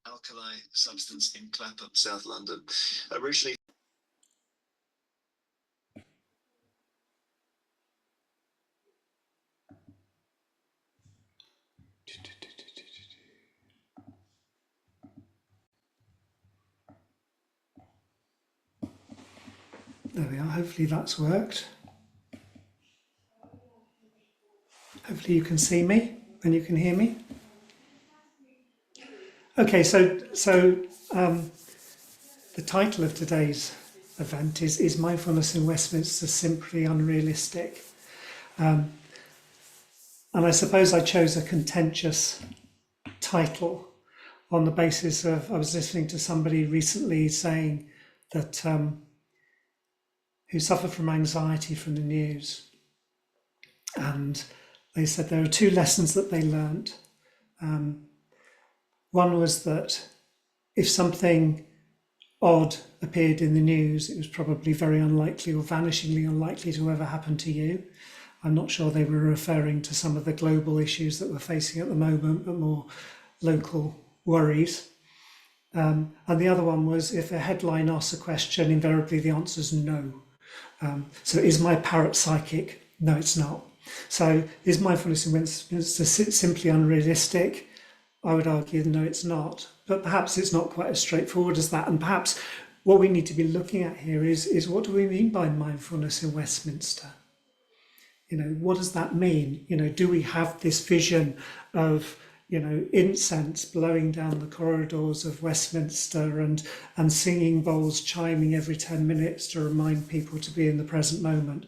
alkali substance in Clapham, South London. Originally. There we are, hopefully that's worked. Hopefully you can see me and you can hear me. Okay, so the title of today's event is Mindfulness in Westminster Simply Unrealistic? And I suppose I chose a contentious title on the basis of, I was listening to somebody recently saying that who suffered from anxiety from the news. And they said there are two lessons that they learned. One was that if something odd appeared in the news, it was probably very unlikely or vanishingly unlikely to ever happen to you. I'm not sure they were referring to some of the global issues that we're facing at the moment, but more local worries. And the other one was if a headline asks a question, invariably the answer is no. So is my parrot psychic? No, it's not. So is mindfulness in Westminster simply unrealistic? I would argue no, it's not. But perhaps it's not quite as straightforward as that. And perhaps what we need to be looking at here is what do we mean by mindfulness in Westminster? You know, what does that mean? You know, do we have this vision of, you know, incense blowing down the corridors of Westminster and singing bowls chiming every 10 minutes to remind people to be in the present moment?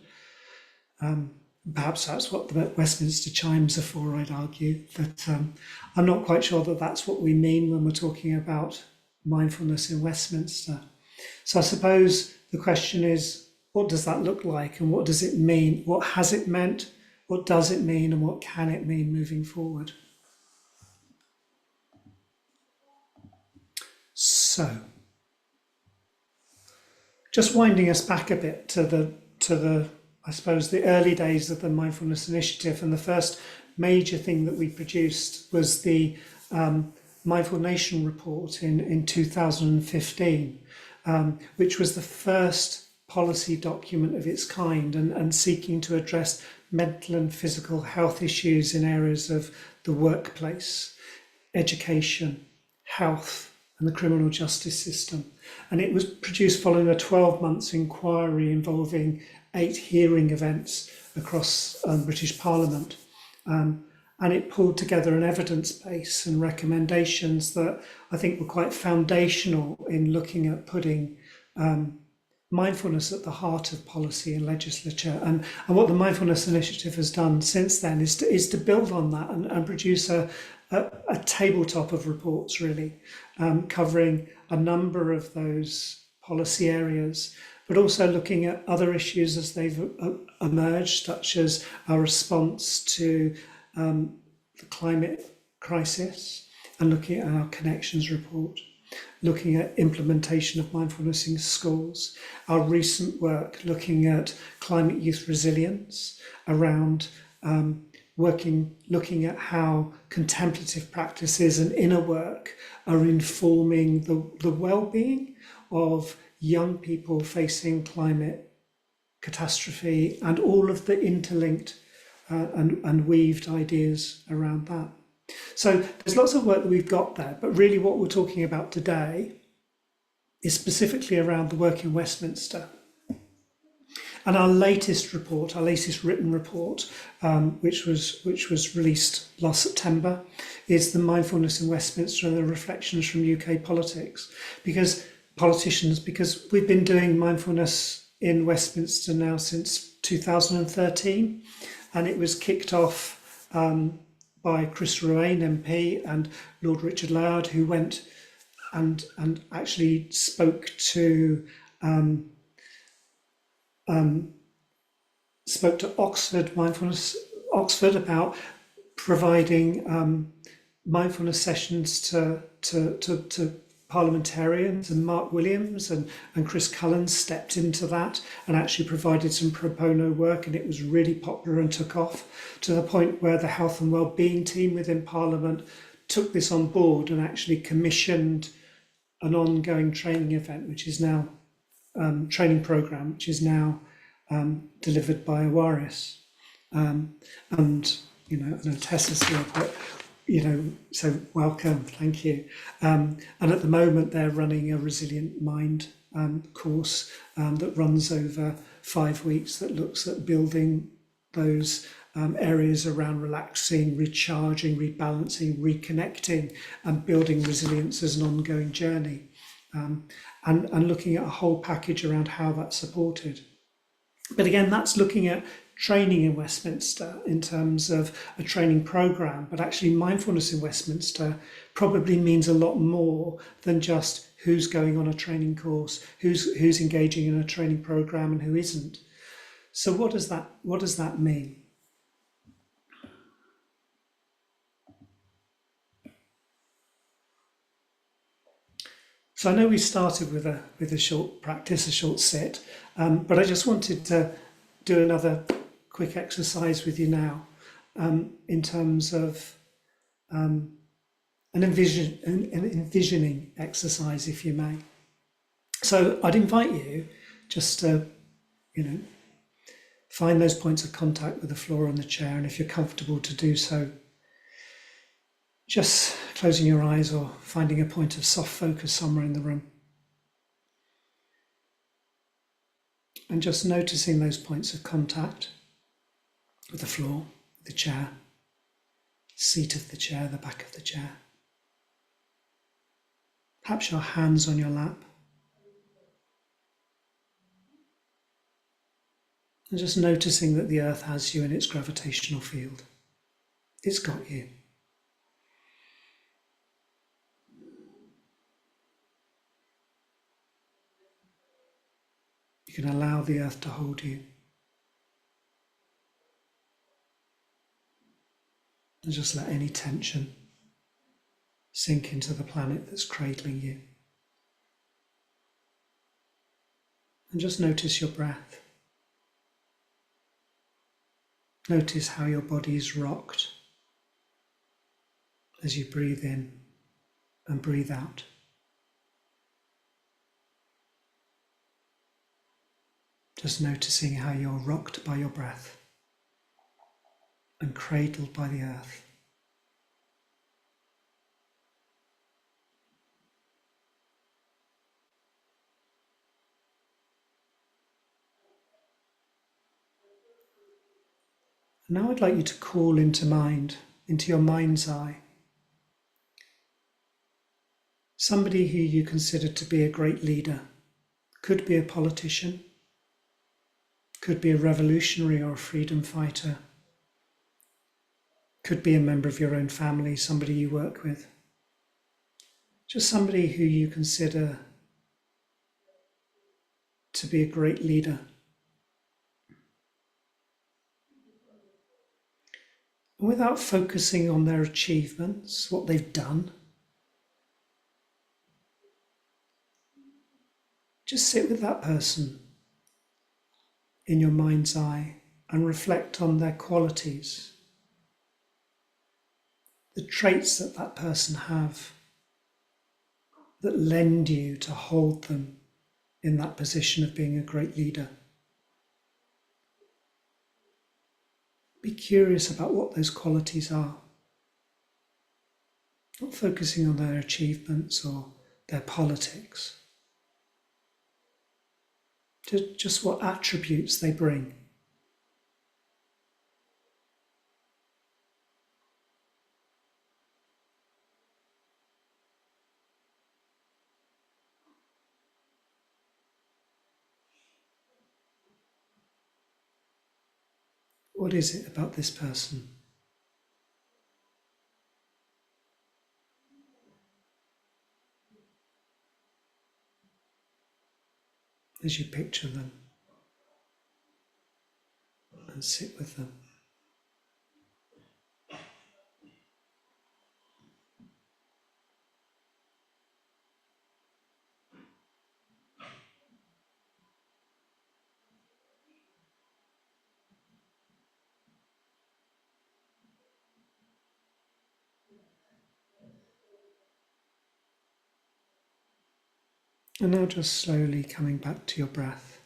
Perhaps that's what the Westminster chimes are for, I'd argue. But I'm not quite sure that that's what we mean when we're talking about mindfulness in Westminster. So I suppose the question is, what does that look like and what does it mean? What has it meant? What does it mean and what can it mean moving forward? So, just winding us back a bit to the I suppose the early days of the Mindfulness Initiative, and the first major thing that we produced was the Mindful Nation report in 2015, which was the first policy document of its kind and seeking to address mental and physical health issues in areas of the workplace, education, health, and the criminal justice system. And it was produced following a 12-month inquiry involving 8 hearing events across British Parliament. And it pulled together an evidence base and recommendations that I think were quite foundational in looking at putting mindfulness at the heart of policy and legislature. And what the Mindfulness Initiative has done since then is to build on that and produce a tabletop of reports, really, covering a number of those policy areas, but also looking at other issues as they've emerged, such as our response to the climate crisis, and looking at our connections report, looking at implementation of mindfulness in schools, our recent work looking at climate youth resilience, around looking at how contemplative practices and inner work are informing the well-being of young people facing climate catastrophe and all of the interlinked and weaved ideas around that. So there's lots of work that we've got there, but really what we're talking about today is specifically around the work in Westminster. And our latest report, our latest written report, which was released last September, is the Mindfulness in Westminster and the Reflections from UK Politics. Because we've been doing mindfulness in Westminster now since 2013, and it was kicked off by Chris Ruane MP and Lord Richard Layard, who went and actually spoke to Oxford about providing mindfulness sessions to parliamentarians, and Mark Williams and Chris Cullen stepped into that and actually provided some pro bono work, and it was really popular and took off to the point where the health and wellbeing team within Parliament took this on board and actually commissioned an ongoing training event, which is now training program, which is now delivered by Awaris. And I know Tessa's here, but so welcome, thank you. And at the moment, they're running a Resilient Mind course that runs over 5 weeks that looks at building those areas around relaxing, recharging, rebalancing, reconnecting, and building resilience as an ongoing journey, and looking at a whole package around how that's supported. But again, that's looking at training in Westminster in terms of a training programme, but actually mindfulness in Westminster probably means a lot more than just who's going on a training course, who's engaging in a training programme and who isn't. So what does that mean? So I know we started with a short practice, a short sit, but I just wanted to do another quick exercise with you now, in terms of an envisioning exercise, if you may. So I'd invite you just to, find those points of contact with the floor on the chair, and if you're comfortable to do so, just closing your eyes or finding a point of soft focus somewhere in the room. And just noticing those points of contact with the floor, the chair, seat of the chair, the back of the chair. Perhaps your hands on your lap. And just noticing that the earth has you in its gravitational field. It's got you. You can allow the earth to hold you. And just let any tension sink into the planet that's cradling you. And just notice your breath. Notice how your body is rocked as you breathe in and breathe out. Just noticing how you're rocked by your breath and cradled by the earth. And now I'd like you to call into mind, into your mind's eye, somebody who you consider to be a great leader. Could be a politician, could be a revolutionary or a freedom fighter, could be a member of your own family, somebody you work with. Just somebody who you consider to be a great leader. And without focusing on their achievements, what they've done, just sit with that person in your mind's eye and reflect on their qualities, the traits that that person have that lend you to hold them in that position of being a great leader. Be curious about what those qualities are. Not focusing on their achievements or their politics. Just what attributes they bring. What is it about this person? As you picture them and sit with them. And now just slowly coming back to your breath.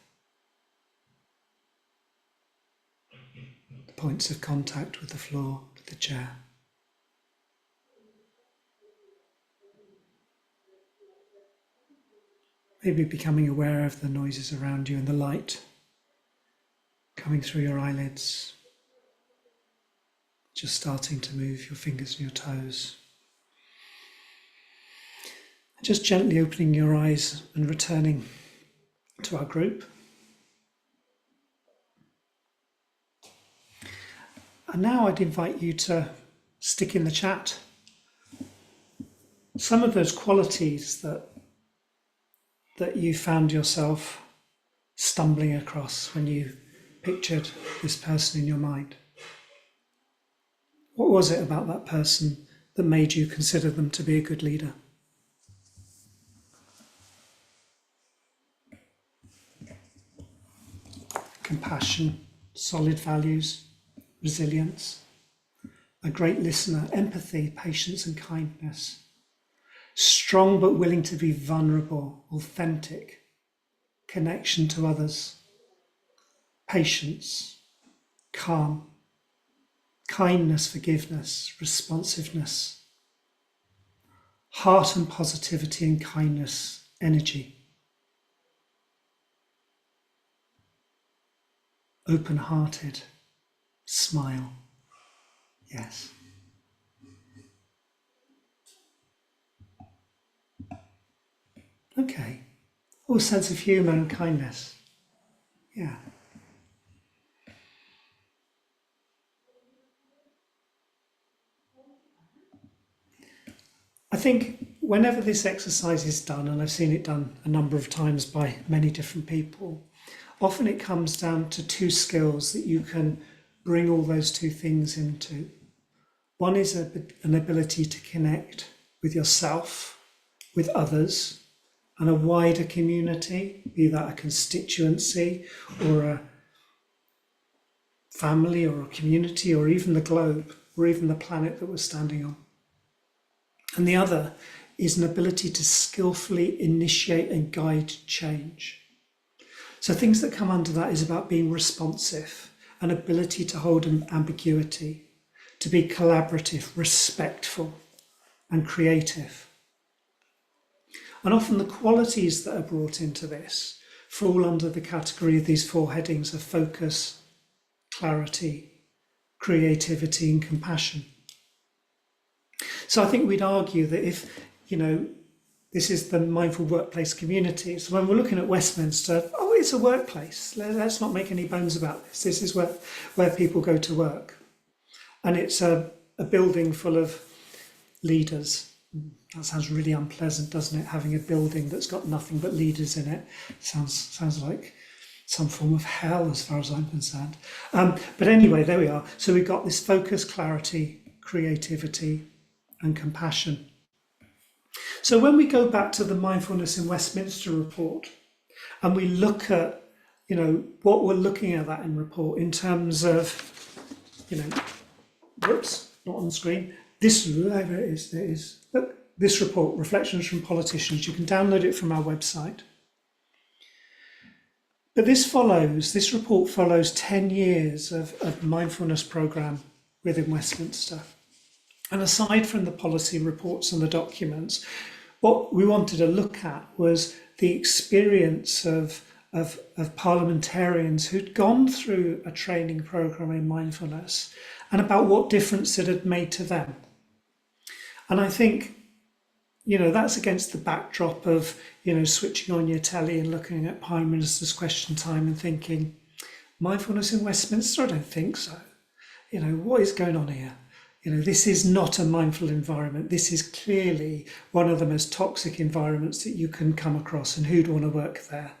The points of contact with the floor, with the chair. Maybe becoming aware of the noises around you and the light coming through your eyelids. Just starting to move your fingers and your toes. Just gently opening your eyes and returning to our group. And now I'd invite you to stick in the chat some of those qualities that you found yourself stumbling across when you pictured this person in your mind. What was it about that person that made you consider them to be a good leader? Compassion, solid values, resilience, a great listener, empathy, patience and kindness, strong but willing to be vulnerable, authentic, connection to others, patience, calm, kindness, forgiveness, responsiveness, heart and positivity and kindness, energy, open-hearted, smile, yes. Okay, oh, sense of humour and kindness, yeah. I think whenever this exercise is done, and I've seen it done a number of times by many different people, often it comes down to two skills that you can bring all those two things into. One is an ability to connect with yourself, with others, and a wider community, be that a constituency or a family or a community or even the globe or even the planet that we're standing on. And the other is an ability to skillfully initiate and guide change. So things that come under that is about being responsive, an ability to hold an ambiguity, to be collaborative, respectful, and creative. And often the qualities that are brought into this fall under the category of these four headings of focus, clarity, creativity, and compassion. So I think we'd argue that if, this is the mindful workplace community, so when we're looking at Westminster, it's a workplace. Let's not make any bones about this. This is where people go to work. And it's a building full of leaders. That sounds really unpleasant, doesn't it? Having a building that's got nothing but leaders in it. Sounds like some form of hell as far as I'm concerned. But anyway, there we are. So we've got this focus, clarity, creativity, and compassion. So when we go back to the Mindfulness in Westminster report and we look at, what we're looking at that in report in terms of, whoops, not on screen. There it is. Look, this report, Reflections from Politicians, you can download it from our website. But this report follows 10 years of mindfulness programme within Westminster. And aside from the policy reports and the documents, what we wanted to look at was the experience of parliamentarians who'd gone through a training programme in mindfulness and about what difference it had made to them. And I think, that's against the backdrop of, switching on your telly and looking at Prime Minister's Question Time and thinking, mindfulness in Westminster? I don't think so. What is going on here? This is not a mindful environment. This is clearly one of the most toxic environments that you can come across, and who'd want to work there?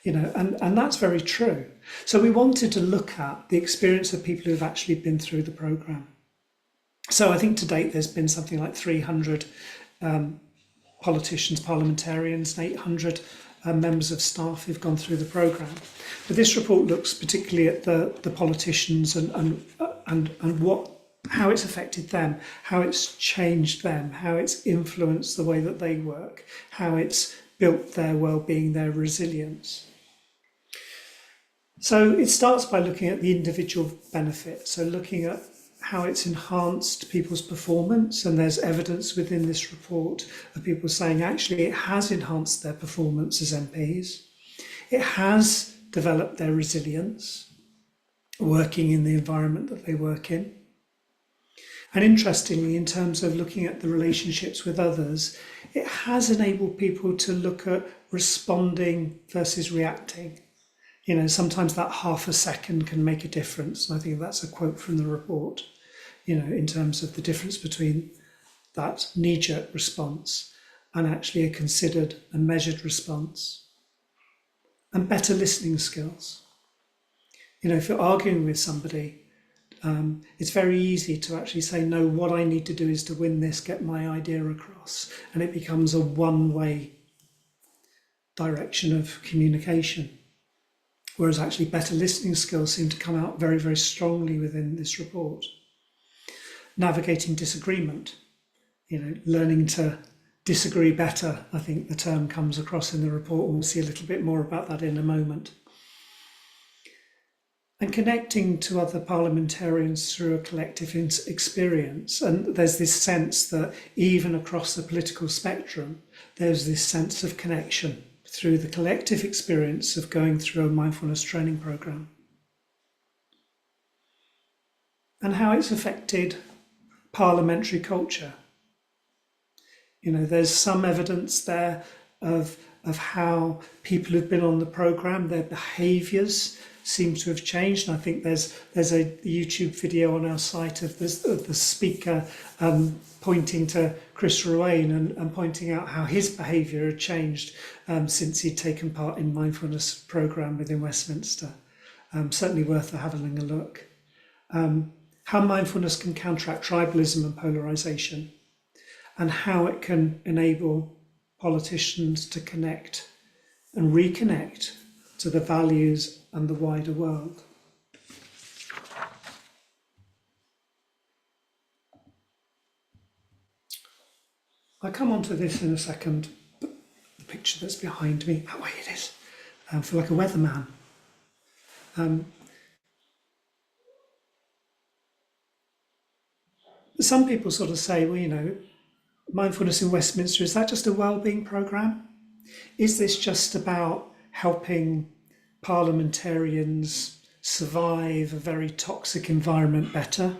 And that's very true. So we wanted to look at the experience of people who've actually been through the programme. So I think to date there's been something like 300 politicians, parliamentarians, and 800 members of staff who've gone through the programme. But this report looks particularly at the politicians and how it's affected them, how it's changed them, how it's influenced the way that they work, how it's built their well-being, their resilience. So it starts by looking at the individual benefit, so looking at how it's enhanced people's performance, and there's evidence within this report of people saying actually it has enhanced their performance as MPs. It has developed their resilience, working in the environment that they work in. And interestingly, in terms of looking at the relationships with others, it has enabled people to look at responding versus reacting. You know, sometimes that half a second can make a difference. And I think that's a quote from the report, you know, in terms of the difference between that knee-jerk response and actually a considered and measured response. And better listening skills. You know, if you're arguing with somebody, it's very easy to actually say, no, what I need to do is to win this, get my idea across. And it becomes a one-way direction of communication. Whereas actually better listening skills seem to come out very, very strongly within this report. Navigating disagreement, you know, learning to disagree better, I think the term comes across in the report. We'll see a little bit more about that in a moment. And connecting to other parliamentarians through a collective experience. And there's this sense that even across the political spectrum, there's this sense of connection through the collective experience of going through a mindfulness training program. And how it's affected parliamentary culture. You know, there's some evidence there of how people who've been on the program, their behaviours seem to have changed. And I think there's a YouTube video on our site of the speaker pointing to Chris Ruane and pointing out how his behaviour had changed since he'd taken part in mindfulness program within Westminster. Certainly worth having a look. How mindfulness can counteract tribalism and polarisation, and how it can enable politicians to connect and reconnect to the values and the wider world. I'll come on to this in a second, but the picture that's behind me, that way it is, I feel like a weatherman. Some people sort of say, well, you know, mindfulness in Westminster, is that just a wellbeing programme? Is this just about helping parliamentarians survive a very toxic environment better?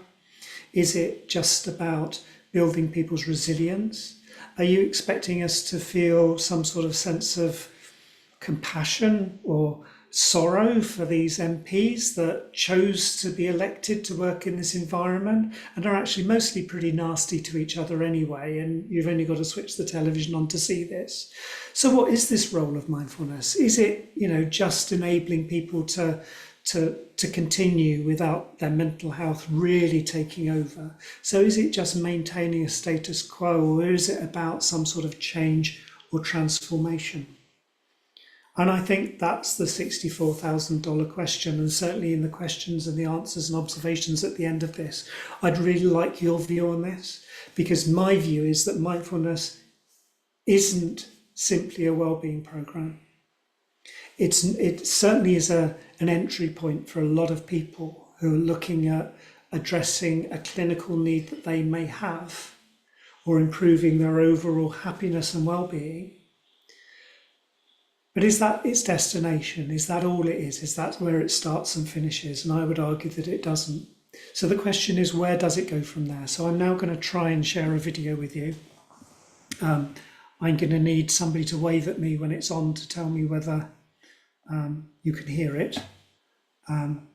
Is it just about building people's resilience? Are you expecting us to feel some sort of sense of compassion or sorrow for these MPs that chose to be elected to work in this environment and are actually mostly pretty nasty to each other anyway, and you've only got to switch the television on to see this? So what is this role of mindfulness? Is it, you know, just enabling people to continue without their mental health really taking over? So is it just maintaining a status quo, or is it about some sort of change or transformation? And I think that's the $64,000 question, and certainly in the questions and the answers and observations at the end of this, I'd really like your view on this, because my view is that mindfulness isn't simply a wellbeing program. It certainly is an entry point for a lot of people who are looking at addressing a clinical need that they may have, or improving their overall happiness and well-being. But is that its destination? Is that all it is? Is that where it starts and finishes? And I would argue that it doesn't. So the question is, where does it go from there? So I'm now going to try and share a video with you. I'm going to need somebody to wave at me when it's on to tell me whether you can hear it. I'm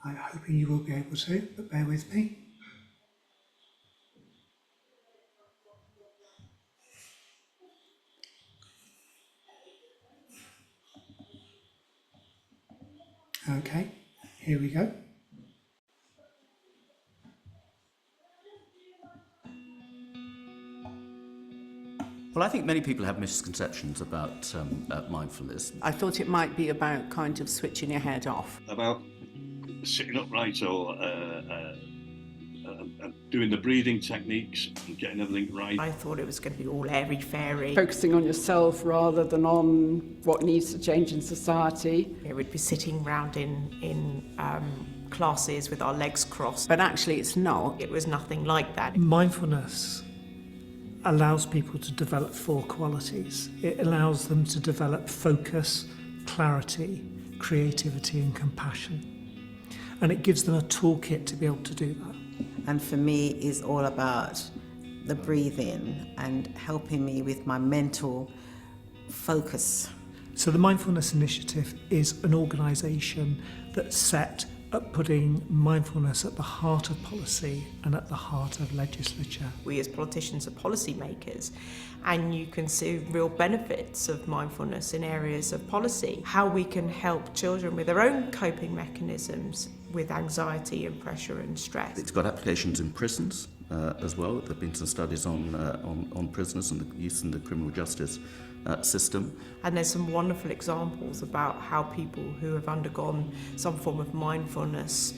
hoping you will be able to, but bear with me. Okay, here we go. Well, I think many people have misconceptions about mindfulness. I thought it might be about kind of switching your head off. About sitting upright or and doing the breathing techniques and getting everything right. I thought it was going to be all airy-fairy. Focusing on yourself rather than on what needs to change in society. We'd be sitting round in classes with our legs crossed. But actually it's not. It was nothing like that. Mindfulness allows people to develop 4 qualities. It allows them to develop focus, clarity, creativity and compassion. And it gives them a toolkit to be able to do that. And for me, it's all about the breathing and helping me with my mental focus. So the Mindfulness Initiative is an organisation that's set at putting mindfulness at the heart of policy and at the heart of legislature. We as politicians are policymakers, and you can see real benefits of mindfulness in areas of policy. How we can help children with their own coping mechanisms with anxiety and pressure and stress. It's got applications in prisons as well. There have been some studies on prisoners and the use in the criminal justice system. And there's some wonderful examples about how people who have undergone some form of mindfulness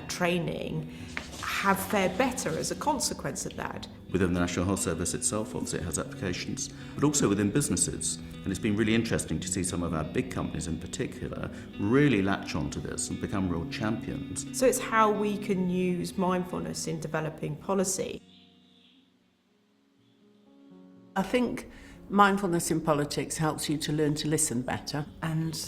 training have fared better as a consequence of that. Within the National Health Service itself, obviously it has applications, but also within businesses. And it's been really interesting to see some of our big companies in particular really latch onto this and become real champions. So it's how we can use mindfulness in developing policy. I think mindfulness in politics helps you to learn to listen better. And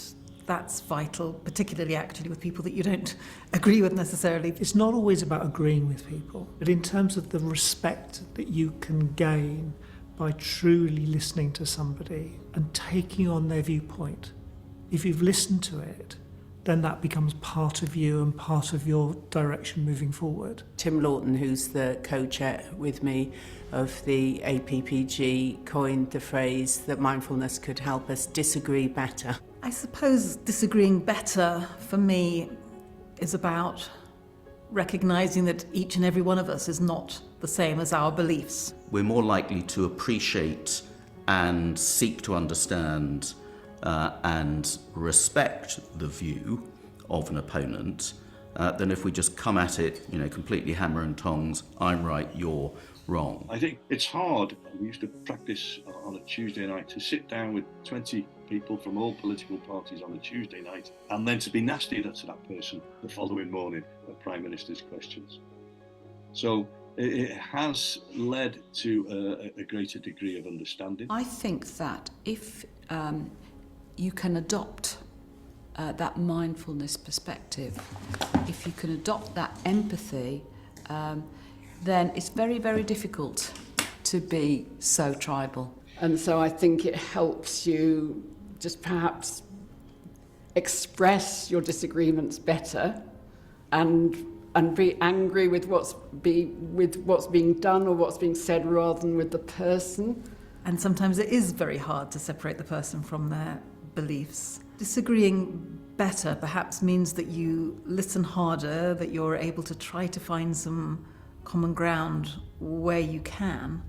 that's vital, particularly actually with people that you don't agree with necessarily. It's not always about agreeing with people, but in terms of the respect that you can gain by truly listening to somebody and taking on their viewpoint. If you've listened to it, then that becomes part of you and part of your direction moving forward. Tim Lawton, who's the co-chair with me of the APPG, coined the phrase that mindfulness could help us disagree better. I suppose disagreeing better for me is about recognising that each and every one of us is not the same as our beliefs. We're more likely to appreciate and seek to understand and respect the view of an opponent than if we just come at it, completely hammer and tongs, I'm right, you're wrong. I think it's hard. We used to practice on a Tuesday night to sit down with 20 people from all political parties on a Tuesday night and then to be nasty to that person the following morning at Prime Minister's questions. So it has led to a greater degree of understanding. I think that if you can adopt that mindfulness perspective, if you can adopt that empathy, then it's very, very difficult to be so tribal. And so I think it helps you just perhaps express your disagreements better and be angry with what's being done or what's being said rather than with the person. And sometimes it is very hard to separate the person from their beliefs. Disagreeing better perhaps means that you listen harder, that you're able to try to find some common ground where you can,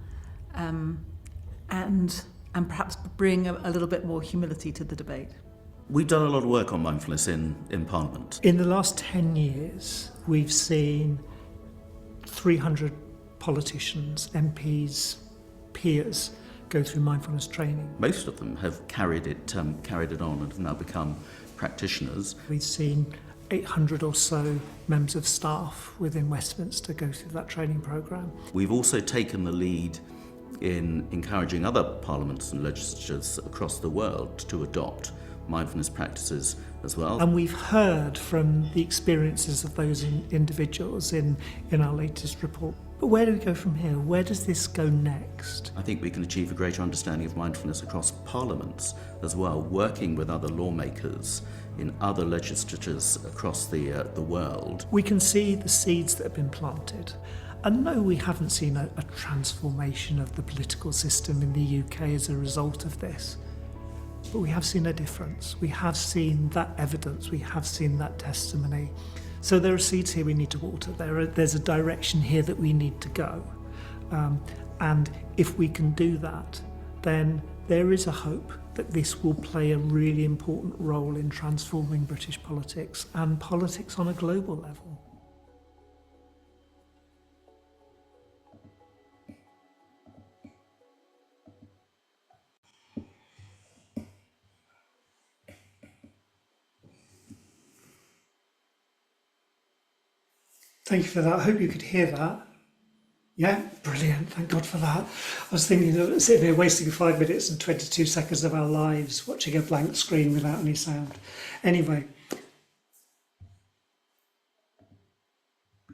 and perhaps bring a little bit more humility to the debate. We've done a lot of work on mindfulness in Parliament. In the last 10 years, we've seen 300 politicians, MPs, peers go through mindfulness training. Most of them have carried it on and have now become practitioners. We've seen 800 or so members of staff within Westminster go through that training programme. We've also taken the lead in encouraging other parliaments and legislatures across the world to adopt mindfulness practices as well. And we've heard from the experiences of those individuals in our latest report. But where do we go from here? Where does this go next? I think we can achieve a greater understanding of mindfulness across parliaments as well, working with other lawmakers in other legislatures across the world. We can see the seeds that have been planted. And no, we haven't seen a transformation of the political system in the UK as a result of this. But we have seen a difference. We have seen that evidence. We have seen that testimony. So there are seeds here we need to water. There's a direction here that we need to go. And if we can do that, then there is a hope that this will play a really important role in transforming British politics and politics on a global level. Thank you for that. I hope you could hear that. Yeah, brilliant. Thank God for that. I was thinking of sitting here wasting 5 minutes and 22 seconds of our lives watching a blank screen without any sound. Anyway,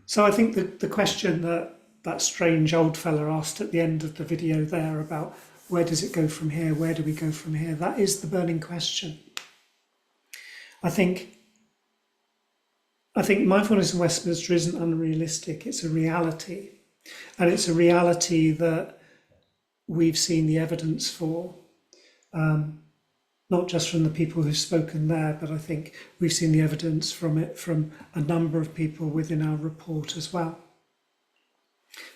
so I think the question that strange old fella asked at the end of the video there about where does it go from here, where do we go from here, that is the burning question. I think mindfulness in Westminster isn't unrealistic, it's a reality. And it's a reality that we've seen the evidence for, not just from the people who've spoken there, but I think we've seen the evidence from it from a number of people within our report as well.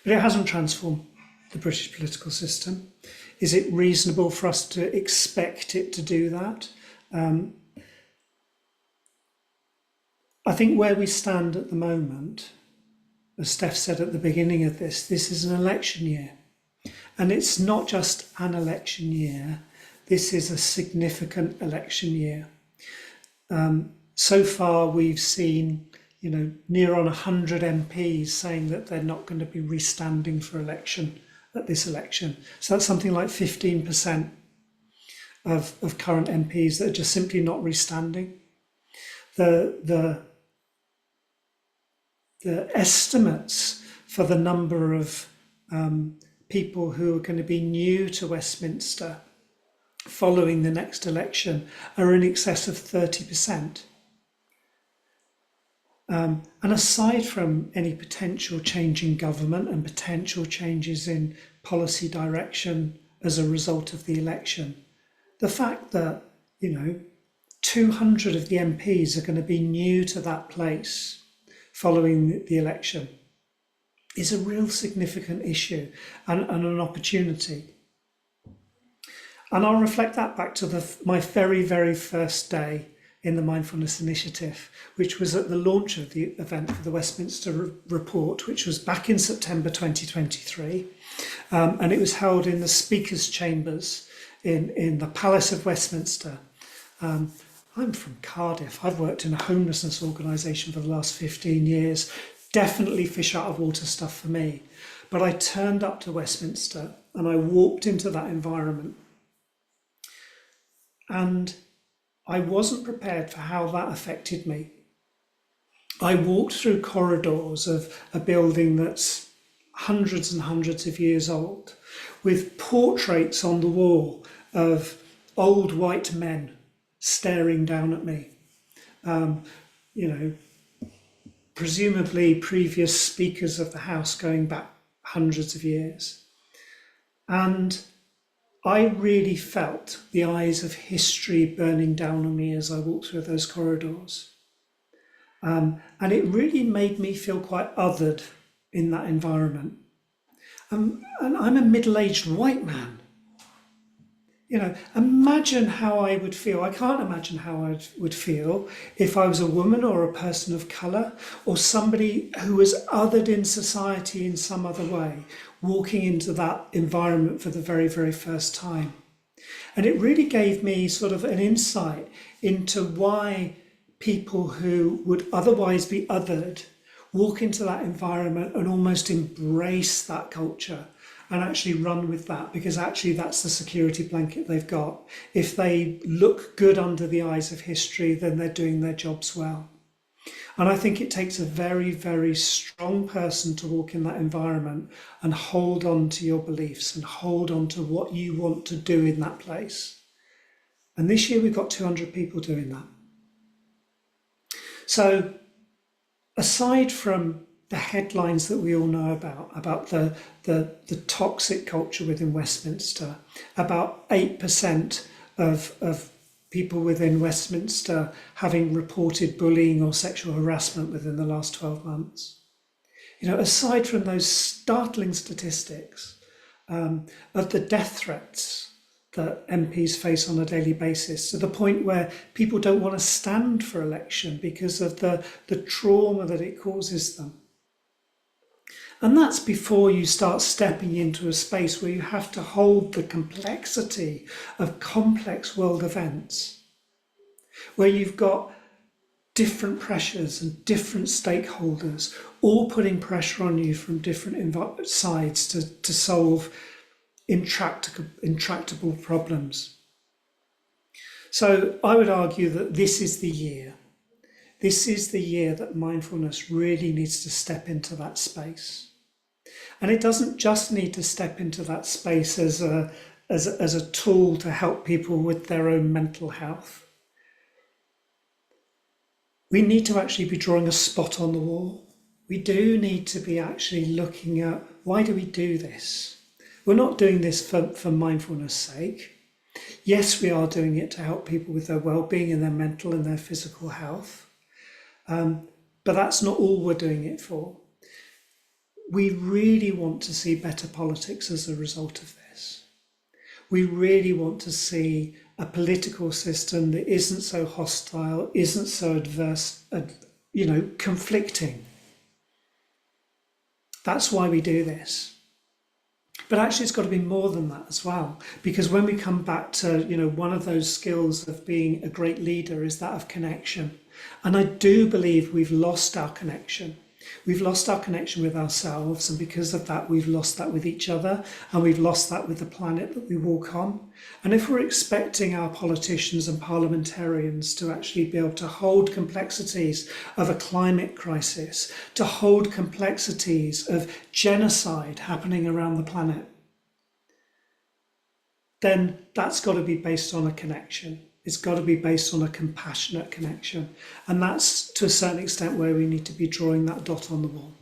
But it hasn't transformed the British political system. Is it reasonable for us to expect it to do that? I think where we stand at the moment, as Steph said at the beginning of this is an election year. And it's not just an election year, this is a significant election year. So far we've seen, near on 100 MPs saying that they're not going to be restanding for election at this election. So that's something like 15% of current MPs that are just simply not restanding. The estimates for the number of people who are going to be new to Westminster following the next election are in excess of 30%. And aside from any potential change in government and potential changes in policy direction as a result of the election, the fact that, 200 of the MPs are going to be new to that place following the election is a real significant issue and an opportunity. And I'll reflect that back to my very, very first day in the Mindfulness Initiative, which was at the launch of the event for the Westminster report, which was back in September 2023. And it was held in the Speaker's Chambers in the Palace of Westminster. I'm from Cardiff. I've worked in a homelessness organisation for the last 15 years. Definitely fish out of water stuff for me. But I turned up to Westminster and I walked into that environment. And I wasn't prepared for how that affected me. I walked through corridors of a building that's hundreds and hundreds of years old, with portraits on the wall of old white men staring down at me. Presumably previous speakers of the House going back hundreds of years. And I really felt the eyes of history burning down on me as I walked through those corridors. And it really made me feel quite othered in that environment. And I'm a middle-aged white man. Imagine how I would feel. I can't imagine how I would feel if I was a woman or a person of colour or somebody who was othered in society in some other way, walking into that environment for the very, very first time. And it really gave me sort of an insight into why people who would otherwise be othered walk into that environment and almost embrace that culture and actually run with that, because actually that's the security blanket they've got. If they look good under the eyes of history, then they're doing their jobs well. And I think it takes a very, very strong person to walk in that environment and hold on to your beliefs and hold on to what you want to do in that place. And this year we've got 200 people doing that. So aside from the headlines that we all know about the toxic culture within Westminster, about 8% of people within Westminster having reported bullying or sexual harassment within the last 12 months. Aside from those startling statistics of the death threats that MPs face on a daily basis, to the point where people don't want to stand for election because of the trauma that it causes them. And that's before you start stepping into a space where you have to hold the complexity of complex world events, where you've got different pressures and different stakeholders, all putting pressure on you from different sides to solve intractable problems. So I would argue that this is the year. This is the year that mindfulness really needs to step into that space. And it doesn't just need to step into that space as a tool to help people with their own mental health. We need to actually be drawing a spot on the wall. We do need to be actually looking at, why do we do this? We're not doing this for mindfulness' sake. Yes, we are doing it to help people with their well-being and their mental and their physical health. But that's not all we're doing it for. We really want to see better politics as a result of this. We really want to see a political system that isn't so hostile, isn't so adverse, conflicting. That's why we do this. But actually, it's got to be more than that as well, because when we come back to, one of those skills of being a great leader is that of connection. And I do believe we've lost our connection. We've lost our connection with ourselves, and because of that, we've lost that with each other, and we've lost that with the planet that we walk on. And if we're expecting our politicians and parliamentarians to actually be able to hold complexities of a climate crisis, to hold complexities of genocide happening around the planet, then that's got to be based on a connection. It's got to be based on a compassionate connection. And that's, to a certain extent, where we need to be drawing that dot on the wall.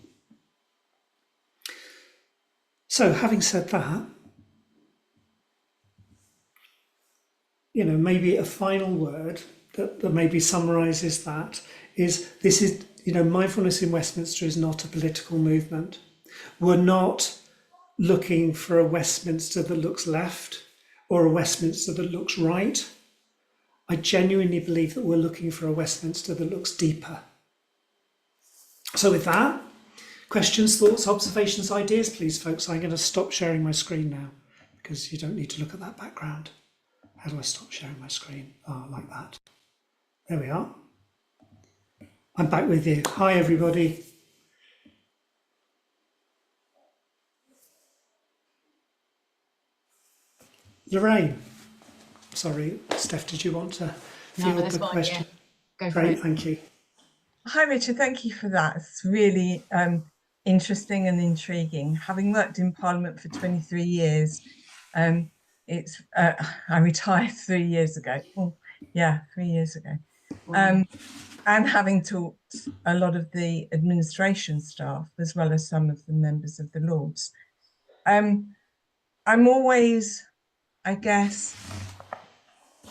So, having said that, maybe a final word that maybe summarises that is, this is, mindfulness in Westminster is not a political movement. We're not looking for a Westminster that looks left or a Westminster that looks right. I genuinely believe that we're looking for a Westminster that looks deeper. So with that, questions, thoughts, observations, ideas, please, folks. I'm going to stop sharing my screen now because you don't need to look at that background. How do I stop sharing my screen? Oh, like that. There we are. I'm back with you. Hi, everybody. Lorraine. Sorry, Steph, did you want to field the question? Yeah. Go for Great, it. thank you. Hi, Richard. Thank you for that. It's really interesting and intriguing. Having worked in Parliament for 23 years, I retired 3 years ago. Oh, yeah, 3 years ago. And having taught a lot of the administration staff, as well as some of the members of the Lords. I'm always, I guess,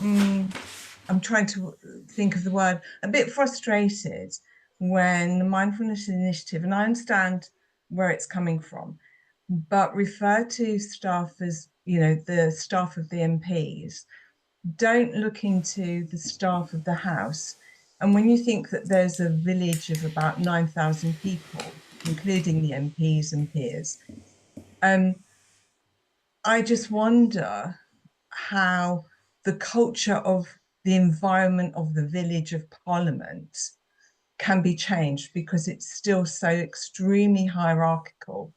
I'm trying to think of the word, a bit frustrated when the Mindfulness Initiative, and I understand where it's coming from, but refer to staff as, the staff of the MPs, don't look into the staff of the House. And when you think that there's a village of about 9,000 people, including the MPs and peers, I just wonder how the culture of the environment of the village of Parliament can be changed, because it's still so extremely hierarchical,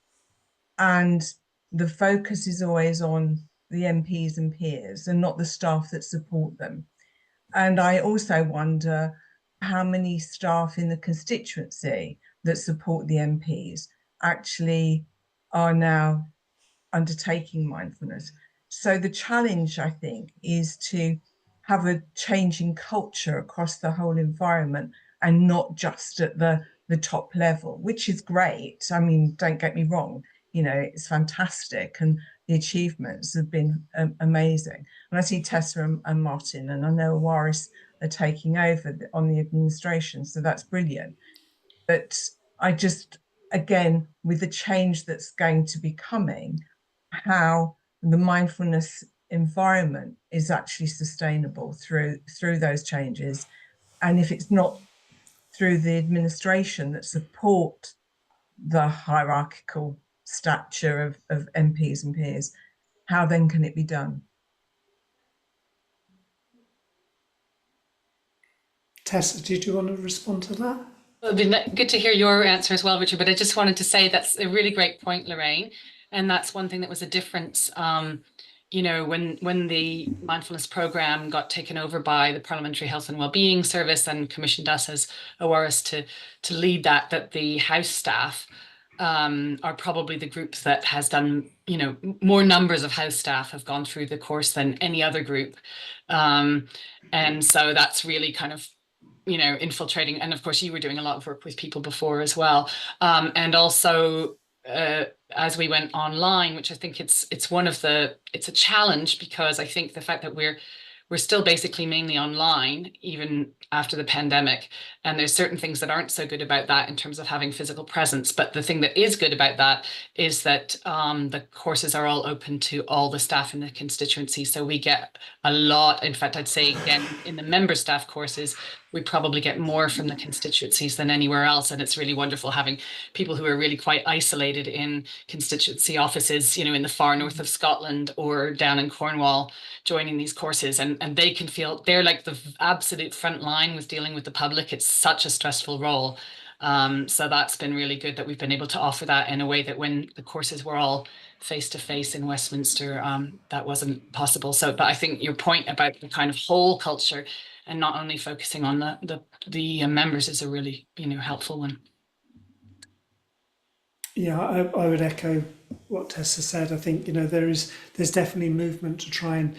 and the focus is always on the MPs and peers and not the staff that support them. And I also wonder how many staff in the constituency that support the MPs actually are now undertaking mindfulness. So the challenge, I think, is to have a change in culture across the whole environment, and not just at the top level, which is great. I mean, don't get me wrong, it's fantastic, and the achievements have been amazing. And I see Tessa and Martin, and I know Waris are taking over on the administration, so that's brilliant. But I just, again, with the change that's going to be coming, how the mindfulness environment is actually sustainable through those changes. And if it's not through the administration that support the hierarchical stature of MPs and peers, how then can it be done? Tessa, did you want to respond to that? It'd be good to hear your answer as well, Richard, but I just wanted to say that's a really great point, Lorraine. And that's one thing that was a difference, when the mindfulness program got taken over by the Parliamentary Health and Wellbeing Service and commissioned us as ORS to lead that the House staff are probably the group that has done, more numbers of House staff have gone through the course than any other group. And so that's really kind of infiltrating. And of course, you were doing a lot of work with people before as well. And also, as we went online, which I think it's a challenge, because I think the fact that we're still basically mainly online, even after the pandemic. And there's certain things that aren't so good about that in terms of having physical presence. But the thing that is good about that is that the courses are all open to all the staff in the constituency. So we get a lot. In fact, I'd say again, in the member staff courses, we probably get more from the constituencies than anywhere else. And it's really wonderful having people who are really quite isolated in constituency offices, in the far north of Scotland or down in Cornwall, joining these courses, and they can feel they're like the absolute front line with dealing with the public. It's such a stressful role. So that's been really good that we've been able to offer that in a way that when the courses were all face-to-face in Westminster, that wasn't possible. So, but I think your point about the kind of whole culture and not only focusing on the members is a really, helpful one. Yeah, I would echo what Tessa said. I think, there's definitely movement to try and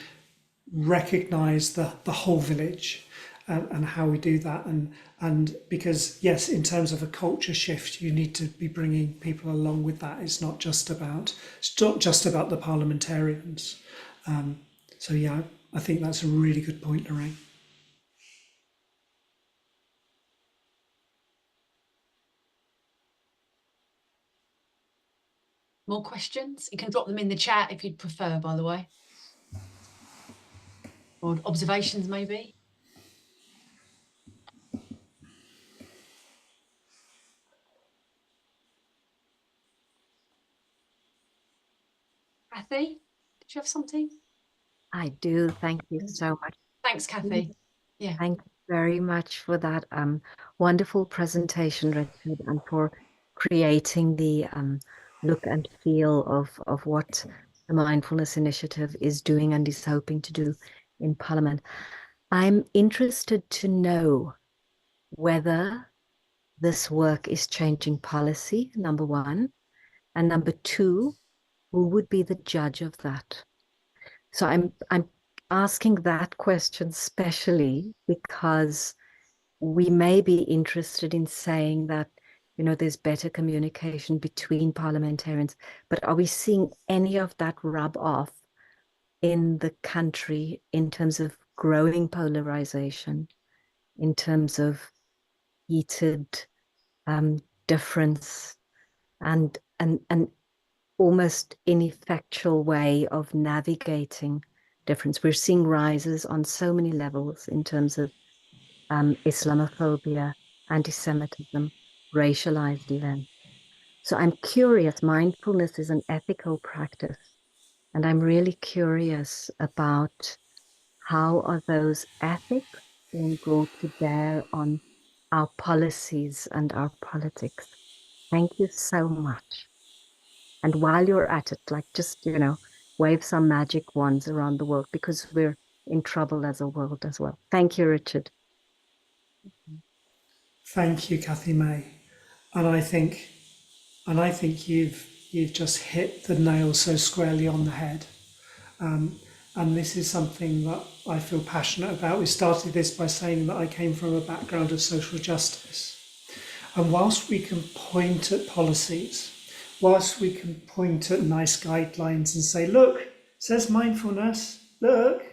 recognise the whole village and how we do that. And because, yes, in terms of a culture shift, you need to be bringing people along with that. It's not just about the parliamentarians. So yeah, I think that's a really good point, Lorraine. More questions? You can drop them in the chat if you'd prefer, by the way. Or observations, maybe. Kathy, did you have something? I do. Thank you so much. Thanks, Kathy. Yeah. Thank you very much for that wonderful presentation, Richard, and for creating the look and feel of what the Mindfulness Initiative is doing and is hoping to do in Parliament. I'm interested to know whether this work is changing policy, number one, and number two, who would be the judge of that? So I'm asking that question specially because we may be interested in saying that, there's better communication between parliamentarians, but are we seeing any of that rub off in the country in terms of growing polarization, in terms of heated difference and almost ineffectual way of navigating difference? We're seeing rises on so many levels in terms of Islamophobia, anti-Semitism, racialized events. So I'm curious, mindfulness is an ethical practice, and I'm really curious about how are those ethics being brought to bear on our policies and our politics. Thank you so much. And while you're at it, just, wave some magic wands around the world, because we're in trouble as a world as well. Thank you, Richard. Thank you, Kathy May. And I think you've just hit the nail so squarely on the head. And this is something that I feel passionate about. We started this by saying that I came from a background of social justice. And whilst we can point at policies, whilst we can point at nice guidelines and say, look, it says mindfulness, look,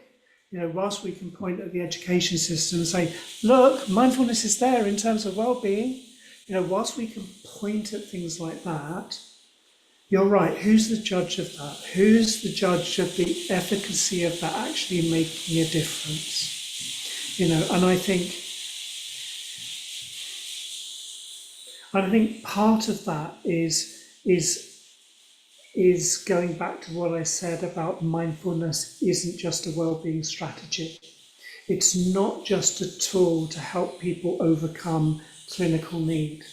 whilst we can point at the education system and say, look, mindfulness is there in terms of well-being, whilst we can point at things like that, you're right, who's the judge of that? Who's the judge of the efficacy of that actually making a difference? And I think part of that is going back to what I said about mindfulness isn't just a well-being strategy. It's not just a tool to help people overcome clinical need.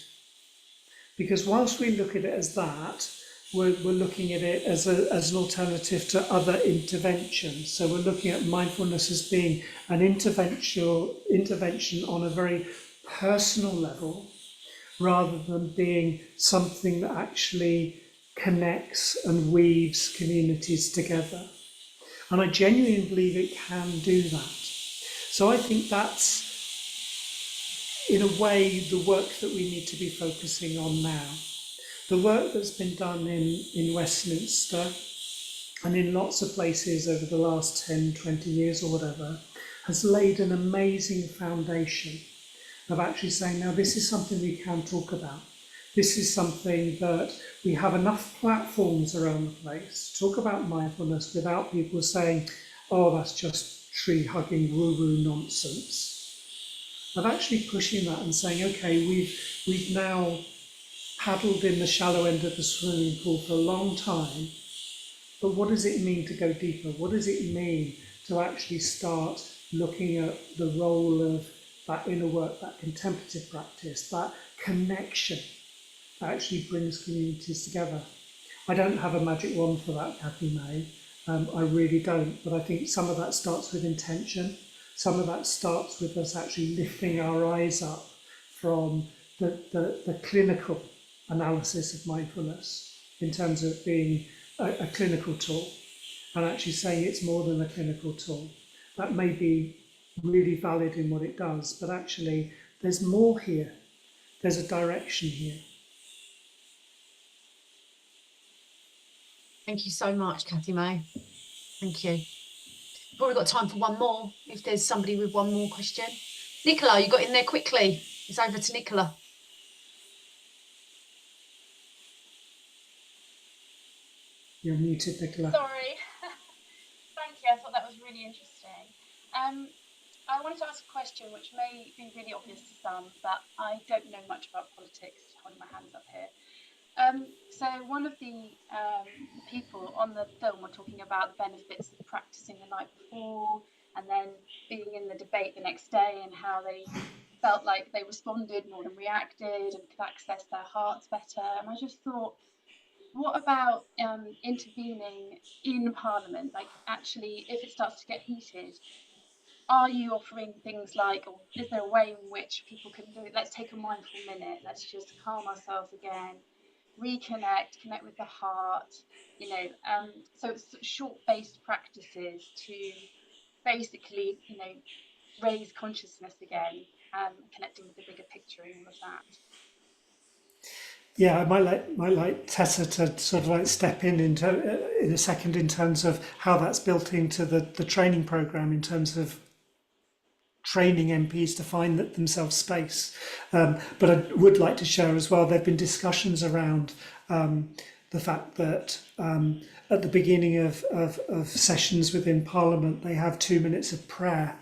Because whilst we look at it as that, we're looking at it as an alternative to other interventions. So we're looking at mindfulness as being an intervention on a very personal level, rather than being something that actually connects and weaves communities together. And I genuinely believe it can do that. So I think that's, in a way, the work that we need to be focusing on now. The work that's been done in Westminster and in lots of places over the last 10, 20 years or whatever has laid an amazing foundation of actually saying, now this is something we can talk about. This is something that we have enough platforms around the place to talk about mindfulness without people saying, oh, that's just tree-hugging woo-woo nonsense. Of actually pushing that and saying, okay, we've now paddled in the shallow end of the swimming pool for a long time, but what does it mean to go deeper? What does it mean to actually start looking at the role of that inner work, that contemplative practice, that connection that actually brings communities together? I don't have a magic wand for that, Kathy May. I really don't, but I think some of that starts with intention. Some of that starts with us actually lifting our eyes up from the clinical analysis of mindfulness in terms of being a clinical tool, and actually saying it's more than a clinical tool. That may be really valid in what it does, but actually there's more here. There's a direction here. Thank you so much, Kathy May. Thank you. Probably got time for one more, if there's somebody with one more question. Nicola, you got in there quickly. It's over to Nicola. You're muted, Nicola. Sorry. Thank you. I thought that was really interesting. I wanted to ask a question which may be really obvious to some, but I don't know much about politics. Holding my hands up here. So one of the people on the film were talking about the benefits of practicing the night before and then being in the debate the next day, and how they felt like they responded more than reacted and could access their hearts better. And I just thought, what about intervening in Parliament? Like, actually, if it starts to get heated, are you offering things like, or is there a way in which people can do it? Let's take a mindful minute. Let's just calm ourselves again, connect with the heart, so it's short-based practices to basically, raise consciousness again, connecting with the bigger picture and all of that. Yeah, I might like Tessa to sort of like step in a second in terms of how that's built into the training programme, in terms of training MPs to find themselves space. But I would like to share as well, there have been discussions around the fact that at the beginning of sessions within Parliament, they have 2 minutes of prayer.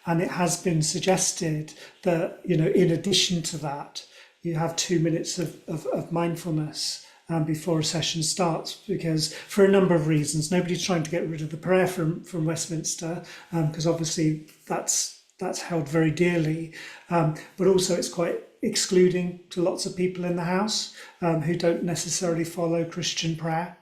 And it has been suggested that, in addition to that, you have 2 minutes of mindfulness before a session starts, because for a number of reasons, nobody's trying to get rid of the prayer from Westminster, because obviously that's held very dearly, but also it's quite excluding to lots of people in the House who don't necessarily follow Christian prayer,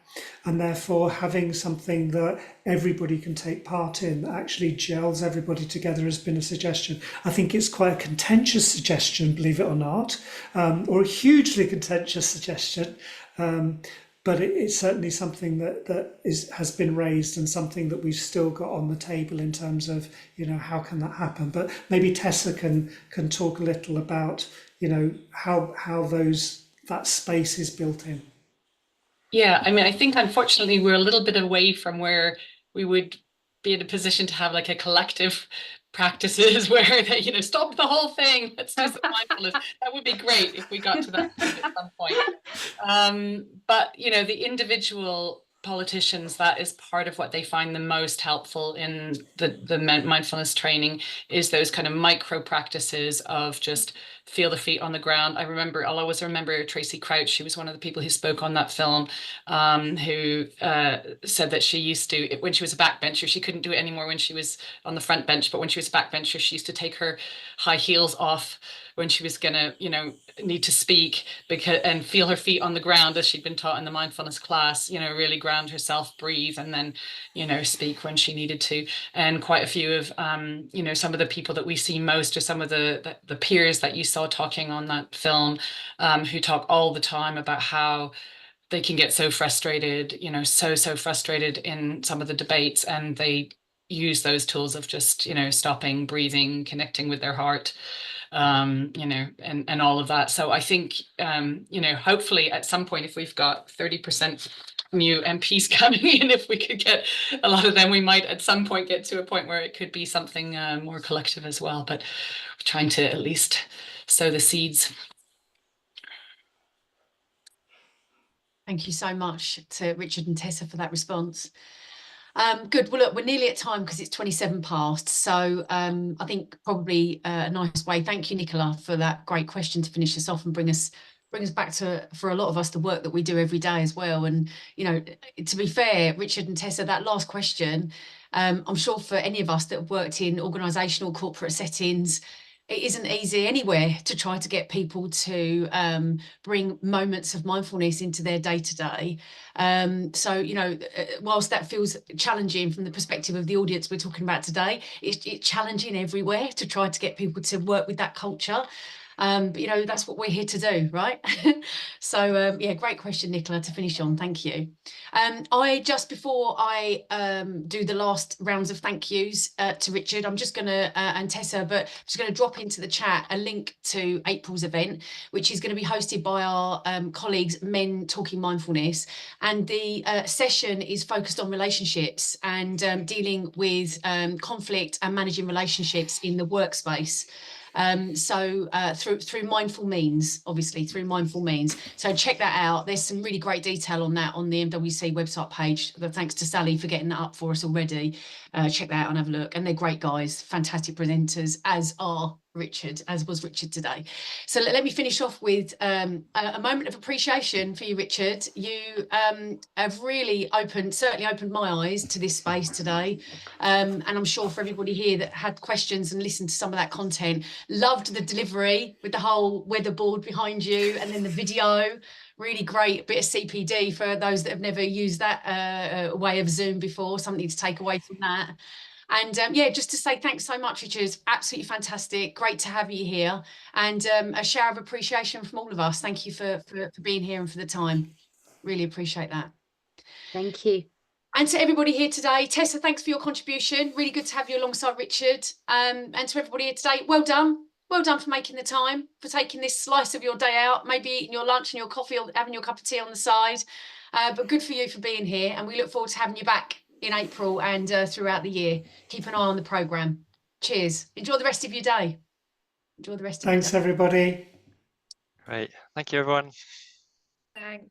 and therefore having something that everybody can take part in that actually gels everybody together has been a suggestion. I think it's quite a contentious suggestion, believe it or not, or a hugely contentious suggestion, but it's certainly something that has been raised, and something that we've still got on the table in terms of, how can that happen? But maybe Tessa can talk a little about, how that space is built in. Yeah, I mean, I think unfortunately we're a little bit away from where we would be in a position to have like a collective practices where they, stop the whole thing, let's do some mindfulness. That would be great if we got to that point at some point. But the individual politicians, that is part of what they find the most helpful in the mindfulness training, is those kind of micro practices of just feel the feet on the ground. I'll always remember Tracy Crouch. She was one of the people who spoke on that film, who said that she used to, when she was a backbencher, she couldn't do it anymore when she was on the front bench, but when she was a backbencher, she used to take her high heels off when she was gonna, need to speak, and feel her feet on the ground, as she'd been taught in the mindfulness class, really ground herself, breathe, and then, speak when she needed to. And quite a few of, some of the people that we see most are some of the peers that you saw talking on that film, who talk all the time about how they can get so frustrated, so frustrated in some of the debates, and they use those tools of just, stopping, breathing, connecting with their heart, and all of that. So I think, hopefully at some point, if we've got 30% new MPs coming in, if we could get a lot of them, we might at some point get to a point where it could be something more collective as well. But we're trying to at least sow the seeds. Thank you so much to Richard and Tessa for that response. Good. Well, look, we're nearly at time because it's 27 past. So I think probably a nice way. Thank you, Nicola, for that great question to finish us off and bring us back to, for a lot of us, the work that we do every day as well. And, to be fair, Richard and Tessa, that last question, I'm sure for any of us that have worked in organisational corporate settings, it isn't easy anywhere to try to get people to bring moments of mindfulness into their day-to-day. So, whilst that feels challenging from the perspective of the audience we're talking about today, it's challenging everywhere to try to get people to work with that culture. But that's what we're here to do, right? So yeah, great question, Nicola, to finish on. Thank you. Just before I do the last rounds of thank yous to Richard, I'm just going to and Tessa, but I'm just going to drop into the chat a link to April's event, which is going to be hosted by our colleagues, Men Talking Mindfulness, and the session is focused on relationships and dealing with conflict and managing relationships in the workspace. Through mindful means, obviously through mindful means. So check that out. There's some really great detail on that on the MWC website page. But thanks to Sally for getting that up for us already. Check that out and have a look. And they're great guys, fantastic presenters, as was Richard today. So let me finish off with a moment of appreciation for you, Richard. You have really certainly opened my eyes to this space today. And I'm sure for everybody here that had questions and listened to some of that content, loved the delivery with the whole weather board behind you and then the video. Really great bit of CPD for those that have never used that way of Zoom before, something to take away from that. And yeah, just to say thanks so much, Richard. Absolutely fantastic. Great to have you here. And a shower of appreciation from all of us. Thank you for being here and for the time. Really appreciate that. Thank you. And to everybody here today, Tessa, thanks for your contribution. Really good to have you alongside Richard. And to everybody here today, well done. Well done for making the time, for taking this slice of your day out, maybe eating your lunch and your coffee or having your cup of tea on the side. But good for you for being here. And we look forward to having you back in April and throughout the year. Keep an eye on the programme. Cheers. Enjoy the rest of your day. Enjoy the rest of your day. Thanks, everybody. Great. Thank you, everyone. Thanks.